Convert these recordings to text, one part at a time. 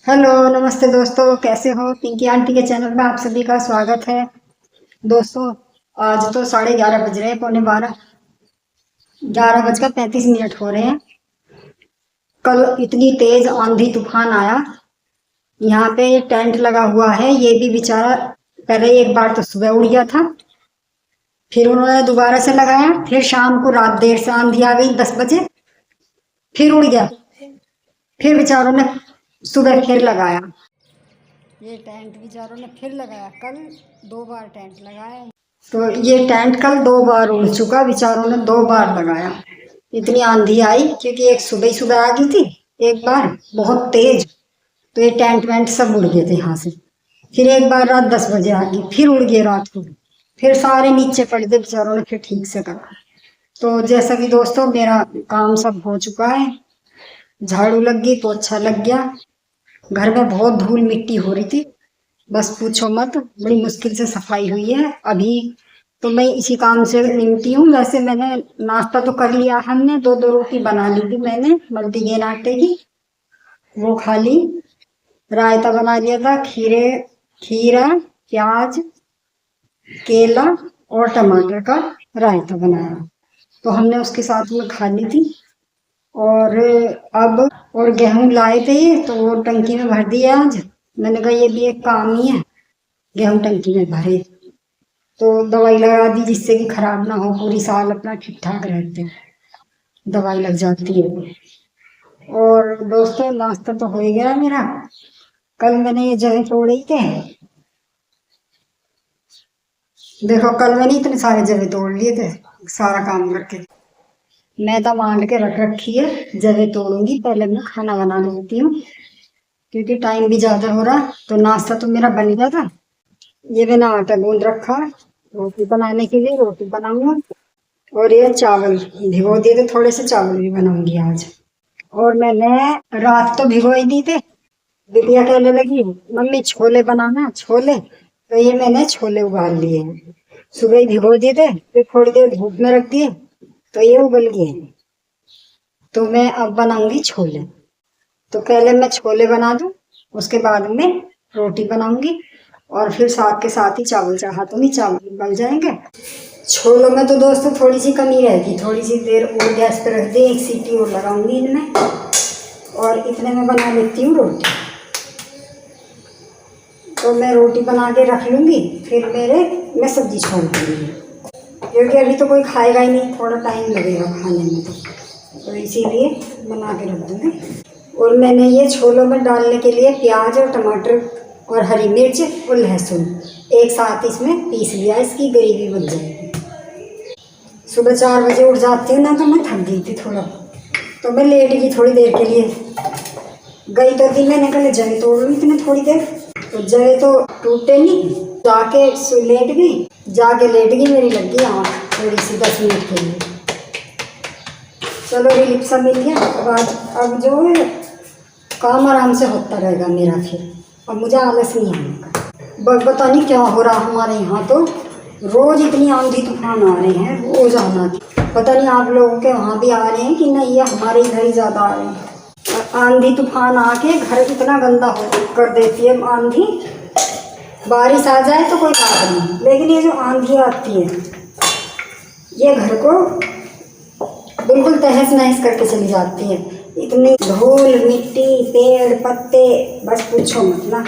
Hello नमस्ते दोस्तों, कैसे हो। पिंकी आंटी के चैनल में आप सभी का स्वागत है। दोस्तों, आज तो 11:30 बज रहे हैं, पौने 12, 11:35 हो रहे हैं। कल इतनी तेज आंधी तूफान आया। यहाँ पे ये टेंट लगा हुआ है, ये भी बेचारा पहले एक बार तो सुबह उड़ गया था, फिर उन्होंने दोबारा से लगाया, फिर शाम को रात देर से आंधी आ गई 10 बजे, फिर उड़ गया, फिर बेचारों ने सुबह फिर लगाया। ये टेंट बेचारों ने फिर लगाया, कल 2 बार टेंट लगाया। तो ये टेंट कल 2 बार उड़ चुका, बेचारों ने 2 बार लगाया। इतनी आंधी आई, क्योंकि एक सुबह ही सुबह आ गई थी एक बार बहुत तेज, तो ये टेंट वेंट सब उड़ गए थे यहाँ से। फिर एक बार रात 10 बजे आ गई, फिर उड़ गए रात को, फिर सारे नीचे पड़ गए, बेचारों ने फिर ठीक से करा। तो जैसा कि दोस्तों मेरा काम सब हो चुका है, झाड़ू लग गई, पोछा लग गया, घर में बहुत धूल मिट्टी हो रही थी, बस पूछो मत, बड़ी मुश्किल से सफाई हुई है। अभी तो मैं इसी काम से निमटी हूँ। वैसे मैंने नाश्ता तो कर लिया, हमने 2-2 रोटी बना ली थी मैंने मल्टीग्रेन आटे की, वो खा ली। रायता बना लिया था, खीरा, प्याज, केला और टमाटर का रायता बनाया, तो हमने उसके साथ में खा ली थी। और अब और गेहूं लाए थे, तो वो टंकी में भर दिया आज। मैंने कहा ये भी एक काम ही है, गेहूं टंकी में भरे, तो दवाई लगा दी जिससे कि खराब ना हो, पूरी साल अपना ठीक ठाक रहते हैं, दवाई लग जाती है। और दोस्तों नाश्ता तो हो ही गया मेरा। कल मैंने ये जवे तोड़े थे, देखो कल मैंने इतने सारे जवे तोड़ लिए थे सारा काम करके। मैदा मान के रख रखी है, जवे तोड़ूंगी, पहले मैं खाना बना लेती हूँ, क्योंकि टाइम भी ज्यादा हो रहा। तो नाश्ता तो मेरा बन गया था, ये मैंने आटा गूंद रखा रोटी बनाने के लिए, रोटी बनाऊंगा। और ये चावल भिगो दिए थे, थोड़े से चावल भी बनाऊंगी आज। और मैंने रात तो भिगो ही दी थे, बिटिया कहने लगी मम्मी छोले बनाना, छोले, तो ये मैंने छोले उबाल लिए हैं। सुबह ही भिगो दिए थे, फिर थोड़ी देर धूप में रख दिए, तो ये उबल गए। तो मैं अब बनाऊंगी छोले, तो पहले मैं छोले बना दूं, उसके बाद में रोटी बनाऊंगी, और फिर साथ के साथ ही चावल चढ़ा दूंगी, चावल गल जाएंगे। छोलों में तो दोस्तों थोड़ी सी कमी रहेगी, थोड़ी सी देर और गैस पे रख दी, एक सीटी और लगाऊंगी इनमें, और इतने में बना लेती हूँ रोटी। तो मैं रोटी बना के रख लूँगी, फिर मैं सब्जी छोड़ दूँगी, क्योंकि अभी तो कोई खाएगा ही नहीं, थोड़ा टाइम लगेगा खाने में, तो इसीलिए बना के रख दूँगी। और मैंने ये छोलों में डालने के लिए प्याज और टमाटर और हरी मिर्च और लहसुन एक साथ इसमें पीस लिया, इसकी ग्रेवी बन जाएगी। सुबह 4 बजे उठ जाती हूँ ना, तो मैं थक गई थी थोड़ा, तो मैं लेट गई थोड़ी देर के लिए। गई तो थी, मैंने कहा जगह तोड़ लूँ इतने थोड़ी देर, तो जगह तो टूटे नहीं, जाके लेट गई, मेरी लग गई आँख थोड़ी सी 10 मिनट के लिए। चलो रिलीफ सा मिल गया। अब जो है काम आराम से होता रहेगा मेरा, फिर अब मुझे आलस नहीं आने का। पता नहीं क्या हो रहा हमारे यहाँ, तो रोज इतनी आंधी तूफान आ रहे हैं, रोज आना। पता नहीं आप लोगों के वहाँ भी आ रहे हैं कि नहीं, ये हमारे इधर ही ज़्यादा आ रहे हैं। आंधी तूफान आके घर इतना गंदा कर देती है आंधी। बारिश आ जाए तो कोई बात नहीं, लेकिन ये जो आंधी आती है, ये घर को बिल्कुल तहस नहस करके चली जाती है। इतनी धूल मिट्टी पेड़ पत्ते, बस पूछो मत ना।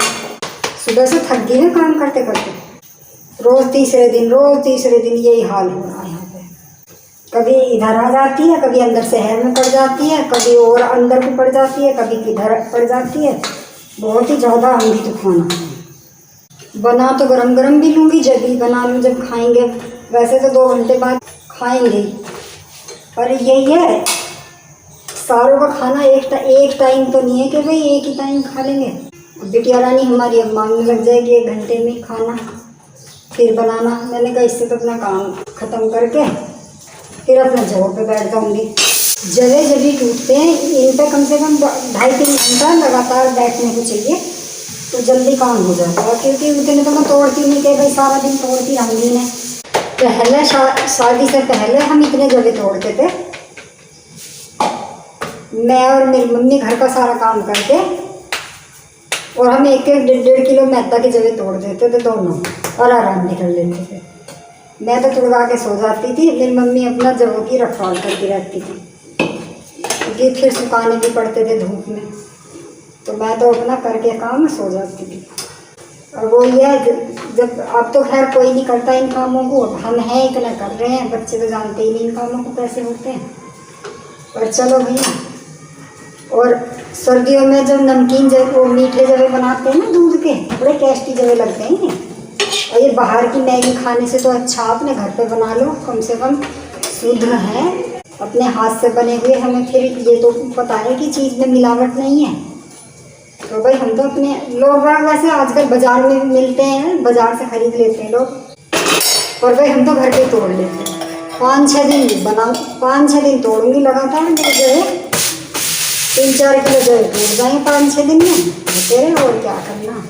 सुबह से थक गई है काम करते करते, रोज तीसरे दिन यही हाल हो रहा है यहाँ पे। कभी इधर आ जाती है, कभी अंदर शहर में पड़ जाती है, कभी और अंदर को पड़ जाती है, कभी किधर पड़ जाती है। बहुत ही ज़्यादा आंधी तूफान आता है। बना तो गरम गरम भी लूँगी, जब भी बना लूँ जब खाएंगे, वैसे तो 2 घंटे बाद खाएंगे, पर यही है सारों का खाना एक टाइम तो नहीं है कि भाई एक ही टाइम खा लेंगे। बिटिया रानी हमारी अब मांगने लग जाएगी 1 घंटे में खाना फिर बनाना। मैंने कहा इससे तो अपना काम ख़त्म करके फिर अपना जगह पे बैठ जाऊँगी। जगह जब भी टूटते हैं, इन पर कम से कम 2.5-3 घंटा लगातार बैठने को चाहिए, तो जल्दी काम हो जाता है। क्योंकि उतने तो मैं तोड़ती नहीं कि भाई सारा दिन तोड़ती रहूँगी मैं। पहले शादी से पहले हम इतने जगह तोड़ते थे, मैं और मेरी मम्मी घर का सारा काम करके और हम 1-1 किलो मैदा की जगह तोड़ देते थे दोनों और आराम निकल लेते थे। मैं तो तुड़वा के सो जाती थी, मेरी मम्मी अपना जवों की रखवाल करती रहती थी क्योंकि फिर सुखाने भी पड़ते थे धूप में, तो मैं तो अपना करके काम सो जाती थी। और वो ये जब अब तो खैर कोई नहीं करता इन कामों को, हम हैं इतना कर रहे हैं, बच्चे तो जानते ही नहीं इन कामों को कैसे होते हैं। पर चलो भैया। और सर्दियों में जब नमकीन वो मीठे जवे बनाते हैं ना दूध के, बड़े टेस्टी जवे लगते हैं। और ये बाहर की मैगी खाने से तो अच्छा अपने घर पे बना लो, कम से कम शुद्ध है, अपने हाथ से बने हुए। हमें फिर ये तो पता है कि चीज़ में मिलावट नहीं है। तो भाई हम तो अपने लोग वैसे आजकल बाज़ार में भी मिलते हैं, बाज़ार से खरीद लेते हैं लोग, और भाई हम तो घर पे तोड़ लेते हैं। 5-6 दिन बनाऊँ, 5-6 दिन तोड़ूँगी लगातार, मेरे जो है 3-4 किलो जो है तोड़ जाएंगे 5-6 दिन में तेरे। और क्या करना,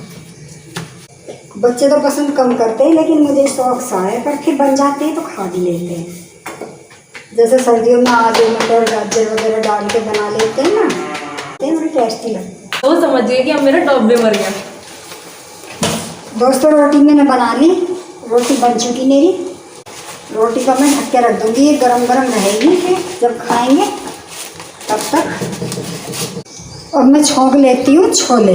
बच्चे तो पसंद कम करते हैं, लेकिन मुझे शौक सा है, पर फिर बन जाते हैं तो खा भी लेते हैं। जैसे सर्दियों में आलू मटर गाजर वगैरह डाल के बना लेते हैं ना, तो बड़ी टेस्टी लगती है। वो समझिए कि अब मेरा टॉप भी मर गया। दोस्तों रोटी मैंने बना ली, रोटी बन चुकी मेरी। रोटी को मैं ढक के रख दूँगी, ये गरम गरम रहेगी, फिर जब खाएंगे तब तक। और मैं छोंक लेती हूँ छोले।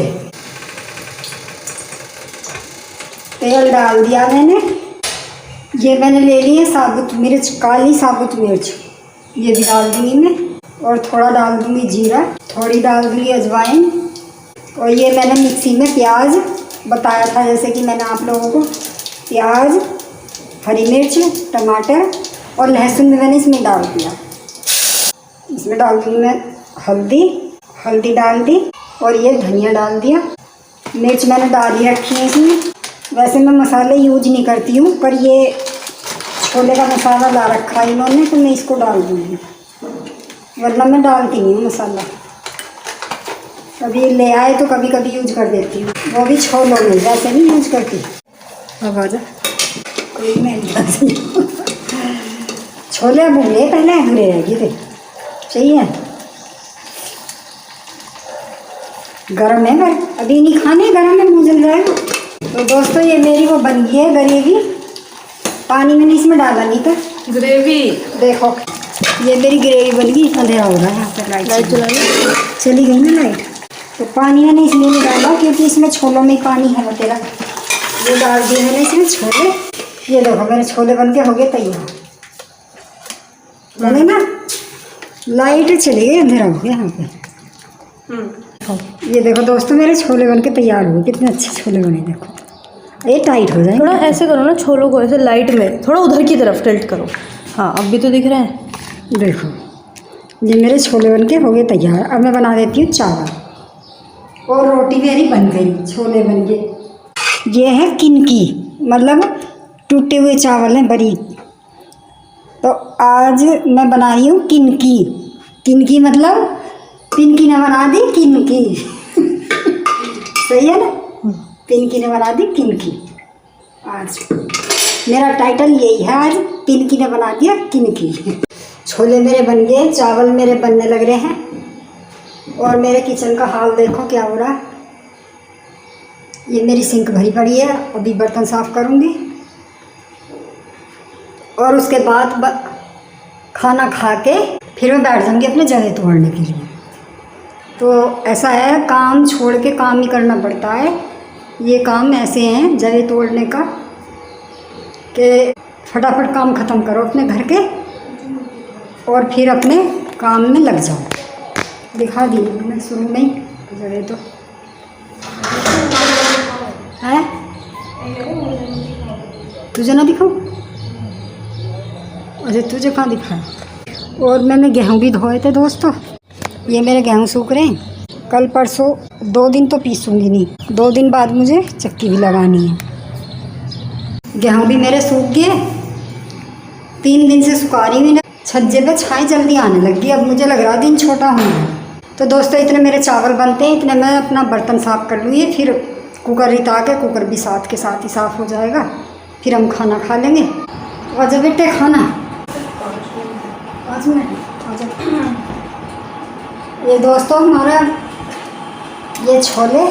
तेल डाल दिया मैंने, ये मैंने ले ली है साबुत मिर्च, काली साबुत मिर्च, ये भी डाल दूँगी मैं। और थोड़ा डाल दूँगी जीरा, थोड़ी डाल दूँगी अजवाइन। और ये मैंने मिक्सी में प्याज बताया था, जैसे कि मैंने आप लोगों को, प्याज, हरी मिर्च, टमाटर और लहसुन भी मैंने इसमें डाल दिया। इसमें डाल दूँगी मैं हल्दी डाल दी, और ये धनिया डाल दिया। मिर्च मैंने डाल ही रखी है इसमें। वैसे मैं मसाले यूज नहीं करती हूँ, पर ये छोले का मसाला ला रखा है इन्होंने, तो मैं इसको डाल दूँगी, वरना मैं डालती नहीं हूँ मसाला। कभी ले आए तो कभी कभी यूज कर देती हूँ, वो भी छोलों में, वैसे नहीं यूज करती। अब आ जा कोई मैं छोले भूले पहले अधूरे रह गए थे, चाहिए गरम है, पर अभी नहीं खाने, गरम है, मुँह जल जाएगा। तो दोस्तों ये मेरी वो बन गई है ग्रेवी। पानी मैंने इसमें डाला नहीं था, ग्रेवी देखो ये मेरी ग्रेवी बन गई। अंधेरा हो रहा है, यहाँ पर लाइट चली गई ना लाइट। तो पानी मैंने इसलिए नहीं डाला क्योंकि इसमें छोलों में ही पानी है वो तेरा। ये डाल दिए मैंने इसमें छोले। ये देखो मेरे छोले बन के हो गए तैयार, बने ना। लाइट चली गई, अंधेरा हो गया यहाँ पे। ये देखो दोस्तों मेरे छोले बन के तैयार हो गए, कितने अच्छे छोले बने। देखो ये टाइट हो जाए, थोड़ा ऐसे करो ना, छोलों को ऐसे लाइट में थोड़ा उधर की तरफ टिल्ट करो। हाँ अब भी तो दिख रहे हैं। देखो ये मेरे छोले बन के हो गए तैयार। अब मैं बना देती हूँ चावल, और रोटी मेरी बन गई, छोले बन गए। ये है किनकी, मतलब टूटे हुए चावल हैं बारीक। तो आज मैं बना रही हूँ किनकी। किनकी मतलब पिनकी ने बना दी किनकी सही है ना, पिनकी ने बना दी किनकी। आज मेरा टाइटल यही है, आज पिनकी ने बना दिया किनकी। छोले मेरे बन गए, चावल मेरे बनने लग रहे हैं, और मेरे किचन का हाल देखो क्या हो रहा है। ये मेरी सिंक भरी पड़ी है, अभी बर्तन साफ़ करूँगी, और उसके बाद खाना खा के फिर मैं बैठ जाऊँगी अपने जगह तोड़ने के लिए। तो ऐसा है, काम छोड़ के काम ही करना पड़ता है। ये काम ऐसे हैं जगह तोड़ने का कि फटाफट काम ख़त्म करो अपने घर के, और फिर अपने काम में लग जाओ। दिखा दी मैं शुरू में ही जगह तो है, तुझे ना दिखाऊँ? अच्छा तुझे कहाँ दिखाया। और मैंने गेहूँ भी धोए थे दोस्तों, ये मेरे गेहूँ सूख रहे हैं। कल परसों 2 दिन तो पीसूँगी नहीं, 2 दिन बाद मुझे चक्की भी लगानी है। गेहूँ भी मेरे सूख गए, 3 दिन से सुखा रही हुई, छज्जे पे छाई जल्दी आने लगी। अब मुझे लग रहा दिन छोटा होना। तो दोस्तों इतने मेरे चावल बनते हैं, इतने मैं अपना बर्तन साफ़ कर लूँगी, फिर कुकर रिता के, कुकर भी साथ के साथ ही साफ़ हो जाएगा, फिर हम खाना खा लेंगे। और जब बेटे खाना 5 मिनट आ जाओ। ये दोस्तों हमारा ये छोले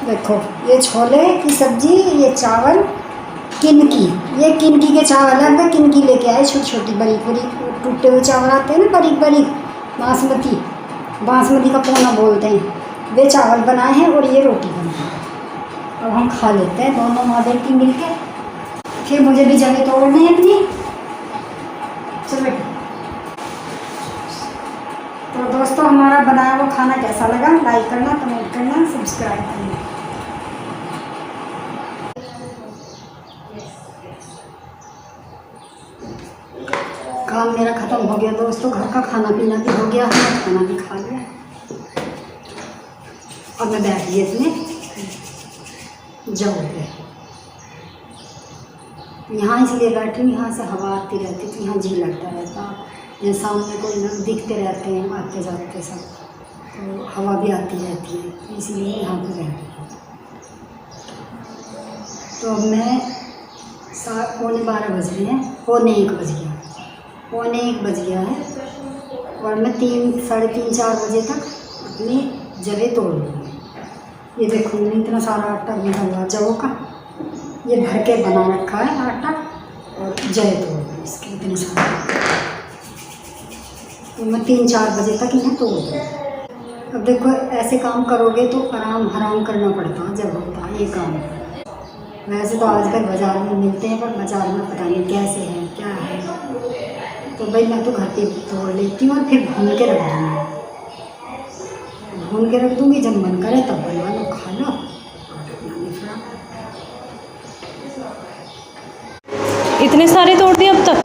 देखो ये छोले की सब्जी, ये चावल किनकी, ये किनकी के चावल है। किनकी लेके आए, छोटी छोटी बारीक बारीक टूटे हुए चावल आते हैं ना, बारीक बारीक बासमती, बासमती का पोना बोलते हैं। वे चावल बनाए हैं और ये रोटी बनाई है। अब हम खा लेते हैं दोनों माँ बेटी मिल के। फिर मुझे भी जगह तोड़नी है अपनी। चलो बेटा। तो दोस्तों हमारा बनाया हुआ खाना कैसा लगा, लाइक करना, कमेंट करना, सब्सक्राइब करना। काम मेरा ख़त्म हो गया दोस्तों, घर का खाना पीना भी हो गया, हमने खाना भी खा लिया। अब मैं बैठ गई अपने जगह पे। यहाँ इसलिए बैठी हूँ, यहाँ से हवा आती रहती थी, यहाँ जी लगता रहता। यहाँ सामने कोई लोग दिखते रहते हैं आते जाते सब, तो हवा भी आती रहती है, इसीलिए यहाँ पर बैठी हूँ। तो अब मैं 12:15 बज रहे हैं, पौने 1 बज गया, पौने 1 बज गया है। और मैं 3-3:30-4 बजे तक अपनी जगह तोड़ लूँगी। ये देखो मैंने इतना सारा आटा गूँधा हुआ जवों का, ये भर के बना रखा है आटा, और जय तोड़ दूँ इसके इतने सारे। तो मैं 3-4 बजे तक इन्हें तोड़ दूँ। अब देखो ऐसे काम करोगे तो आराम हराम करना पड़ता है जब होता है ये काम। वैसे तो आजकल बाज़ार में मिलते हैं, पर बाज़ार में पता नहीं कैसे है क्या है। तो भाई मैं तो घर पे तोड़ लेती हूँ और फिर भून के रख दूँगी। भून के रख दूँगी, जब मन करे तब बना लो, खा लो। इतने सारे तोड़ दिए अब तक?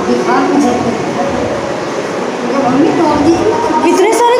दिखा मुझे, जब हमने तोड़ दी इतने सारे